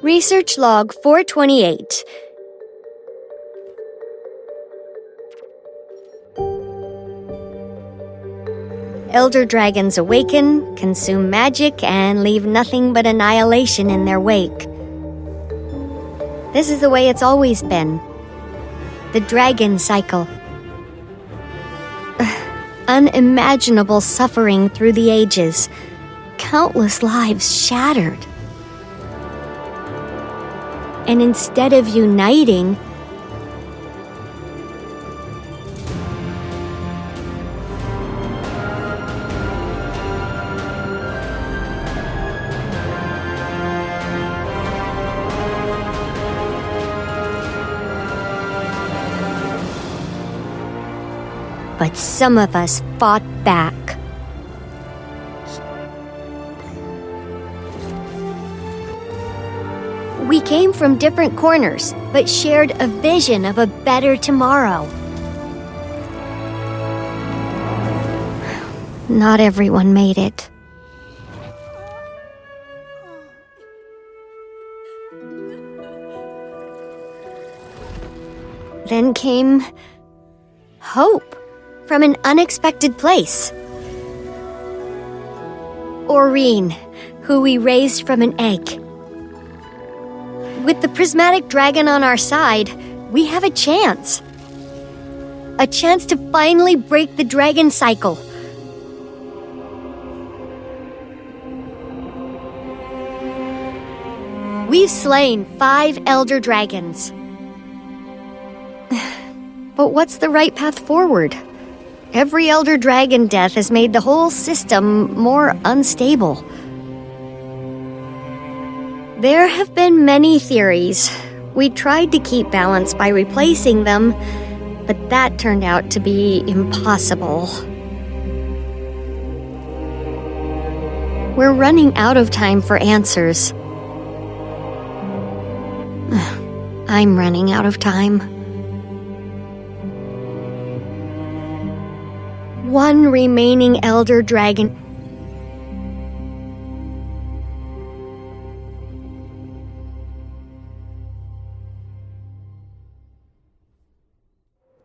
Research Log 428. Elder dragons awaken, consume magic, and leave nothing but annihilation in their wake. This is the way it's always been. The dragon cycle. Unimaginable suffering through the ages. Countless lives shattered. And instead of uniting, but some of us fought back. We came from different corners, but shared a vision of a better tomorrow. Not everyone made it. Then came hope from an unexpected place. Aurene, who we raised from an egg. With the prismatic dragon on our side, we have a chance. A chance to finally break the dragon cycle. We've slain 5 elder dragons. But what's the right path forward? Every elder dragon death has made the whole system more unstable. There have been many theories. We tried to keep balance by replacing them, but that turned out to be impossible. We're running out of time for answers. I'm running out of time. One remaining elder dragon.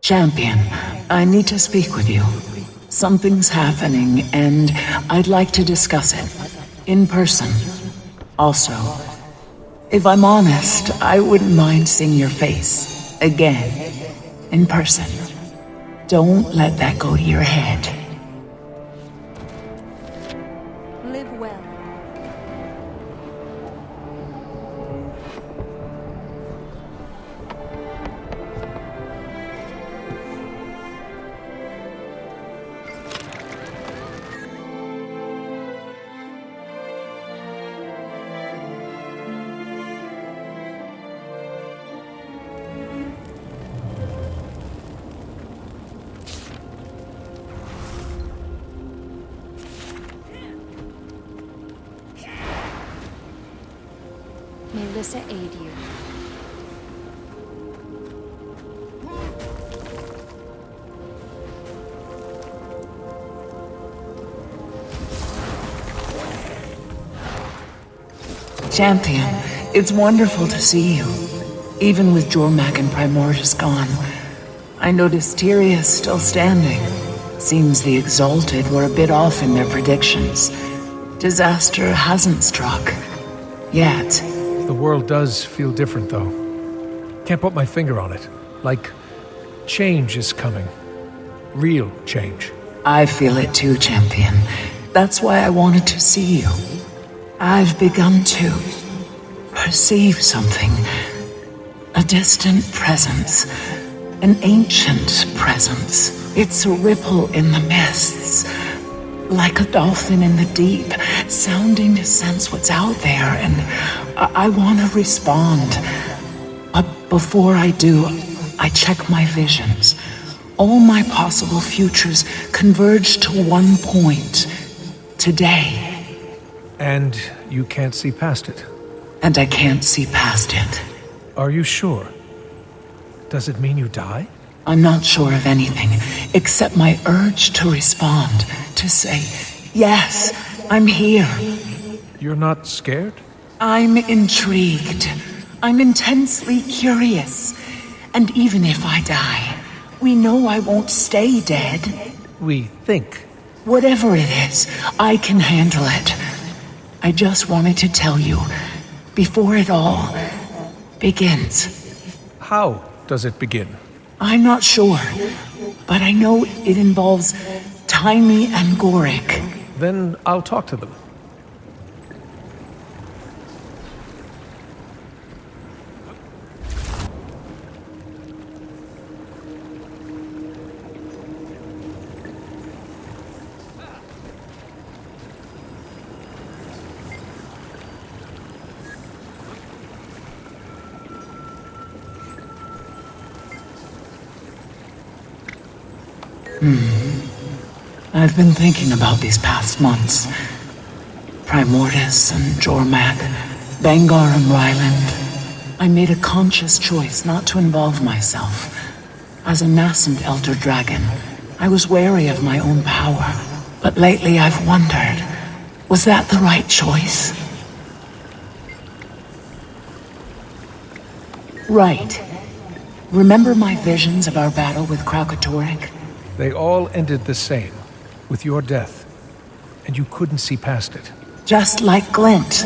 Champion, I need to speak with you. Something's happening, and I'd like to discuss it. In person. Also, if I'm honest, I wouldn't mind seeing your face. Again. In person. Don't let that go to your head. Live well. May Lissa aid you. Champion, it's wonderful to see you. Even with Jormak and Primordius gone, I noticed Tyrion's still standing. Seems the Exalted were a bit off in their predictions. Disaster hasn't struck. Yet. The world does feel different, though. Can't put my finger on it. Like, change is coming. Real change. I feel it too, Champion. That's why I wanted to see you. I've begun to perceive something. A distant presence. An ancient presence. It's a ripple in the mists. Like a dolphin in the deep, sounding to sense what's out there, and I want to respond. But before I do, I check my visions. All my possible futures converge to one point. Today. And you can't see past it? And I can't see past it. Are you sure? Does it mean you die? I'm not sure of anything, except my urge to respond, to say, yes, I'm here. You're not scared? I'm intrigued. I'm intensely curious. And even if I die, we know I won't stay dead. We think. Whatever it is, I can handle it. I just wanted to tell you, before it all begins. How does it begin? I'm not sure, but I know it involves Taimi and Gorik. Then I'll talk to them. I've been thinking about these past months. Primordus and Jormak, Bangar and Ryland. I made a conscious choice not to involve myself. As a nascent elder dragon, I was wary of my own power. But lately I've wondered, was that the right choice? Right. Remember my visions of our battle with Kralkatorrik? They all ended the same, with your death. And you couldn't see past it. Just like Glint.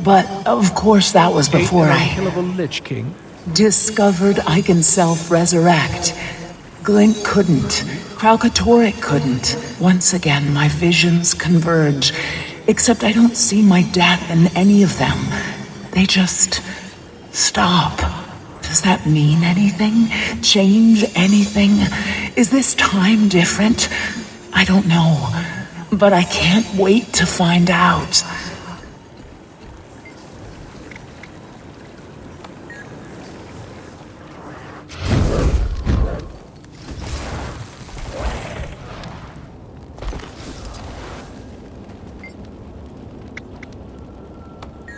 But, of course, that was before I unkillable Lich King. discovered I can self-resurrect. Glint couldn't. Kralkatorrik couldn't. Once again, my visions converge. Except I don't see my death in any of them. They just stop. Does that mean anything? Change anything? Is this time different? I don't know. But I can't wait to find out.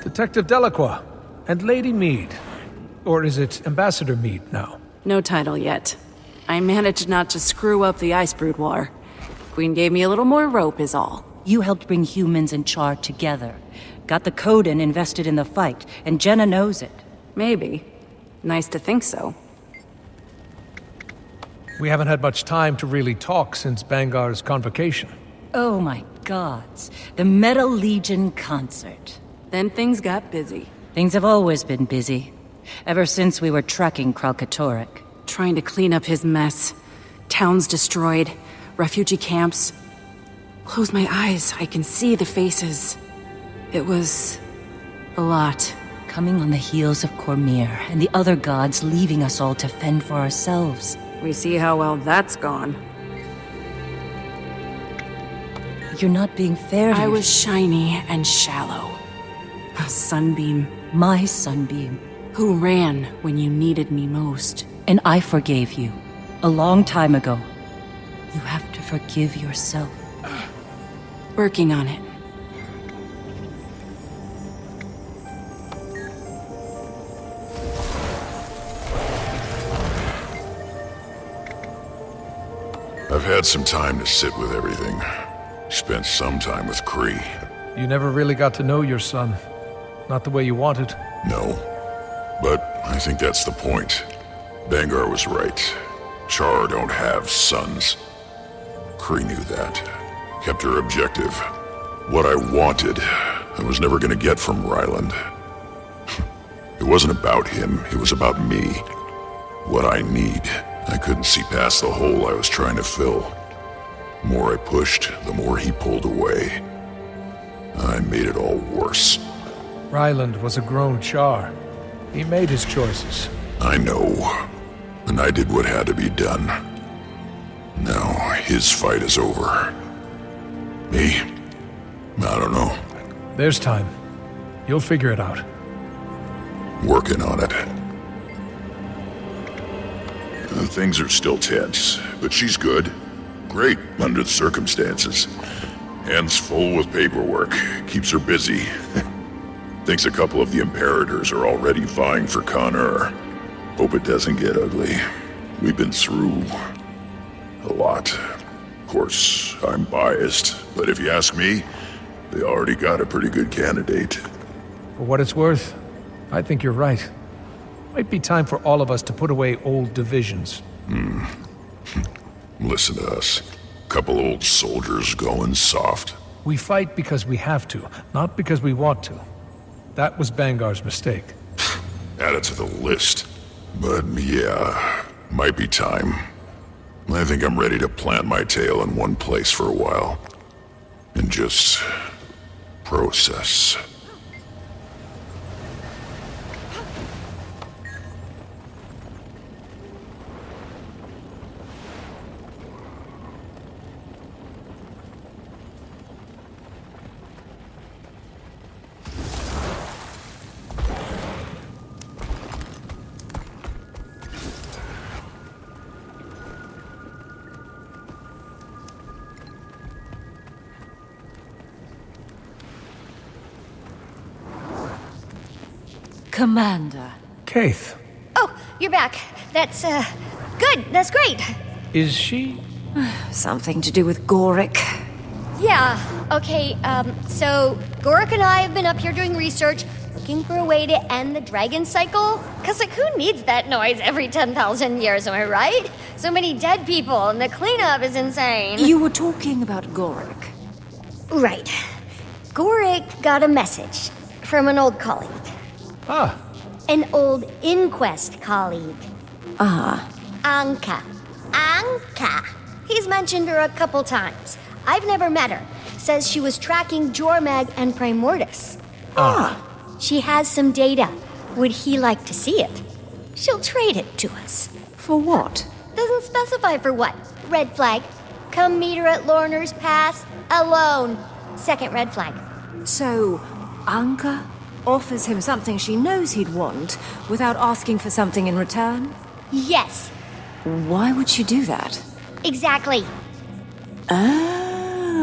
Detective Delacroix and Lady Mead. Or is it Ambassador Mead now? No title yet. I managed not to screw up the Ice Brood War. Queen gave me a little more rope is all. You helped bring humans and Char together. Got the Coden invested in the fight, and Jenna knows it. Maybe. Nice to think so. We haven't had much time to really talk since Bangar's convocation. Oh my gods. The Metal Legion concert. Then things got busy. Things have always been busy. Ever since we were tracking Kralkatorrik. Trying to clean up his mess. Towns destroyed. Refugee camps. Close my eyes, I can see the faces. It was a lot. Coming on the heels of Cormyr and the other gods leaving us all to fend for ourselves. We see how well that's gone. You're not being fair to I was shiny and shallow. A sunbeam. my sunbeam. Who ran when you needed me most. And I forgave you. A long time ago. You have to forgive yourself. Working on it. I've had some time to sit with everything. Spent some time with Kree. You never really got to know your son. Not the way you wanted. No. But I think that's the point. Bangar was right. Char don't have sons. Kree knew that. Kept her objective. What I wanted, I was never gonna get from Ryland. It wasn't about him, it was about me. What I need. I couldn't see past the hole I was trying to fill. The more I pushed, the more he pulled away. I made it all worse. Ryland was a grown Char. He made his choices. I know. And I did what had to be done. Now, his fight is over. Me? I don't know. There's time. You'll figure it out. Working on it. Things are still tense, but she's good. Great under the circumstances. Hands full with paperwork. Keeps her busy. Thinks a couple of the Imperators are already vying for Connor. Hope it doesn't get ugly. We've been through a lot. Of course, I'm biased, but if you ask me, they already got a pretty good candidate. For what it's worth, I think you're right. Might be time for all of us to put away old divisions. Listen to us. Couple old soldiers going soft. We fight because we have to, not because we want to. That was Bangar's mistake. Add it to the list. But yeah, might be time. I think I'm ready to plant my tail in one place for a while. And just process. Commander. Kaith, Oh, you're back. That's, good. That's great. is she? Something to do with Gorick. Yeah, okay, so Gorik and I have been up here doing research, looking for a way to end the dragon cycle. Cause, like, who needs that noise every 10,000 years, am I right? So many dead people, and the cleanup is insane. You were talking about Gorick. Right. Gorik got a message from an old colleague. Ah, An old Inquest colleague. Anka. Anka. He's mentioned her a couple times. I've never met her. Says she was tracking Jormag and Primordus. She has some data. Would he like to see it? She'll trade it to us. For what? Doesn't specify for what. Red flag. Come meet her at Lorner's Pass alone. Second red flag. So, Anka offers him something she knows he'd want without asking for something in return? Yes, Why would she do that? exactly.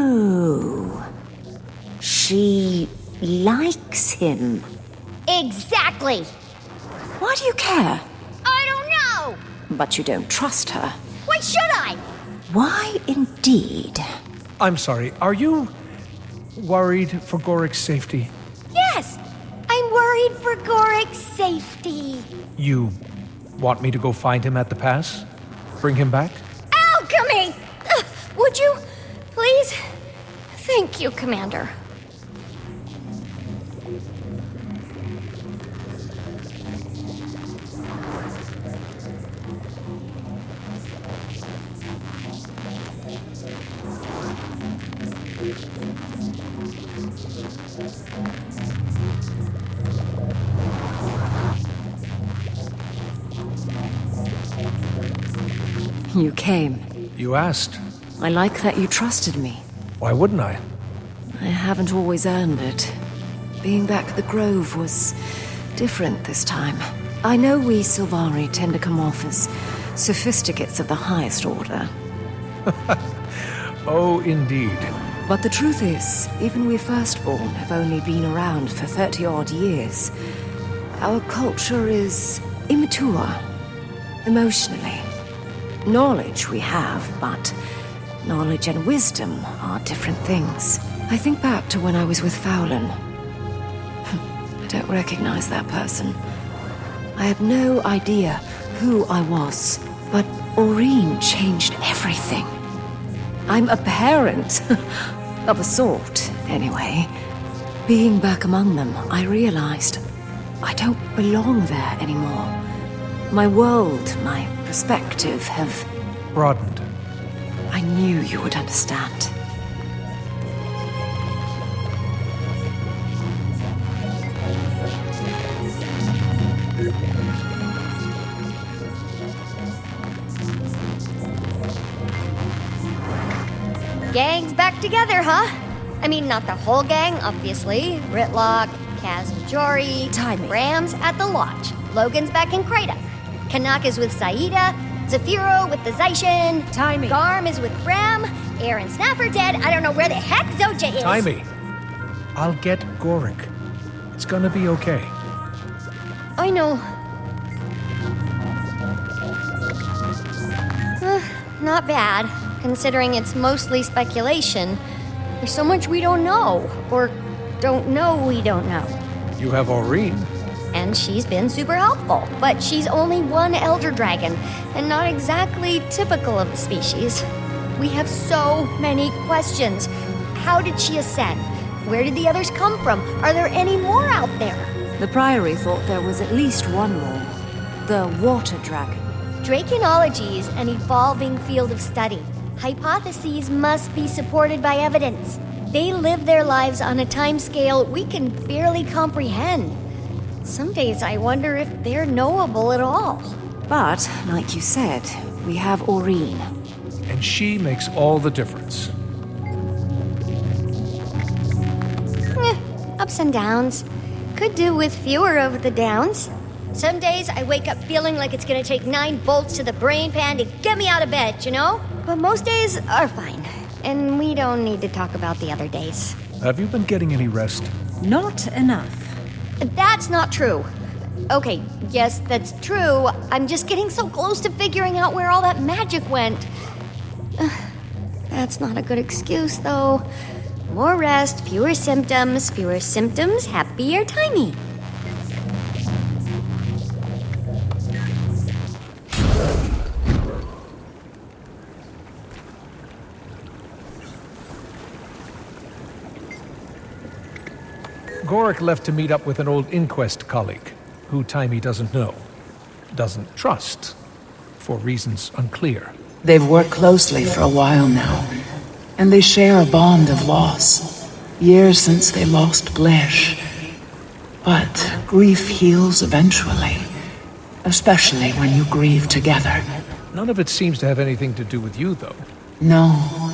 Oh. She likes him. Exactly. Why do you care? I don't know. But you don't trust her. Why should I? Why indeed? I'm sorry, are you worried for Gorik's safety? Yes, I'm worried for Gorik's safety. You want me to go find him at the pass? Bring him back? Alchemy! Would you, please? Thank you, Commander. You came. You asked. I like that you trusted me. Why wouldn't I? I haven't always earned it. Being back at the Grove was different this time. I know we Sylvari tend to come off as sophisticates of the highest order. Oh, indeed. But the truth is, even we Firstborn have only been around for 30-odd years. Our culture is immature, emotionally. Knowledge we have, but knowledge and wisdom are different things. I think back to when I was with Fowlin. I don't recognize that person. I had no idea who I was, but Aureen changed everything. I'm a parent, of a sort, anyway. Being back among them, I realized I don't belong there anymore. My world, my perspective have Broadened. I knew you would understand. Gang's back together, huh? I mean, not the whole gang, obviously. Ritlock, Kaz and Jory, Timing. Ram's at the lodge. Logan's back in Krata. Kanak is with Saida. Zafiro with the Zaishin. Timing. Garm is with Ram. Aaron Snapper dead. I don't know where the heck Zoja is. Timey, I'll get Gorik. It's gonna be okay. I know. Not bad, considering it's mostly speculation. There's so much we don't know, or don't know we don't know. You have Aurene. And she's been super helpful, but she's only one elder dragon, and not exactly typical of the species. We have so many questions. How did she ascend? Where did the others come from? Are there any more out there? The Priory thought there was at least one more. The Water Dragon. Draconology is an evolving field of study. Hypotheses must be supported by evidence. They live their lives on a timescale we can barely comprehend. Some days I wonder if they're knowable at all. But, like you said, we have Aurene. And she makes all the difference. Ups and downs. Could do with fewer of the downs. Some days I wake up feeling like it's gonna take 9 bolts to the brain pan to get me out of bed, you know? But most days are fine. And we don't need to talk about the other days. Have you been getting any rest? Not enough. That's not true. Okay, yes, that's true. I'm just getting so close to figuring out where all that magic went. That's not a good excuse, though. More rest, fewer symptoms, happier timey. Gorik left to meet up with an old Inquest colleague, who Timey doesn't know. Doesn't trust. For reasons unclear. They've worked closely for a while now, and they share a bond of loss. Years since they lost Blish. But grief heals eventually. Especially when you grieve together. None of it seems to have anything to do with you, though. No.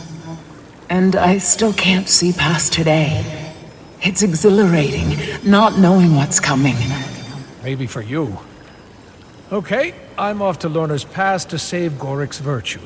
And I still can't see past today. It's exhilarating, not knowing what's coming. Maybe for you. Okay, I'm off to Lorna's Pass to save Gorik's virtue.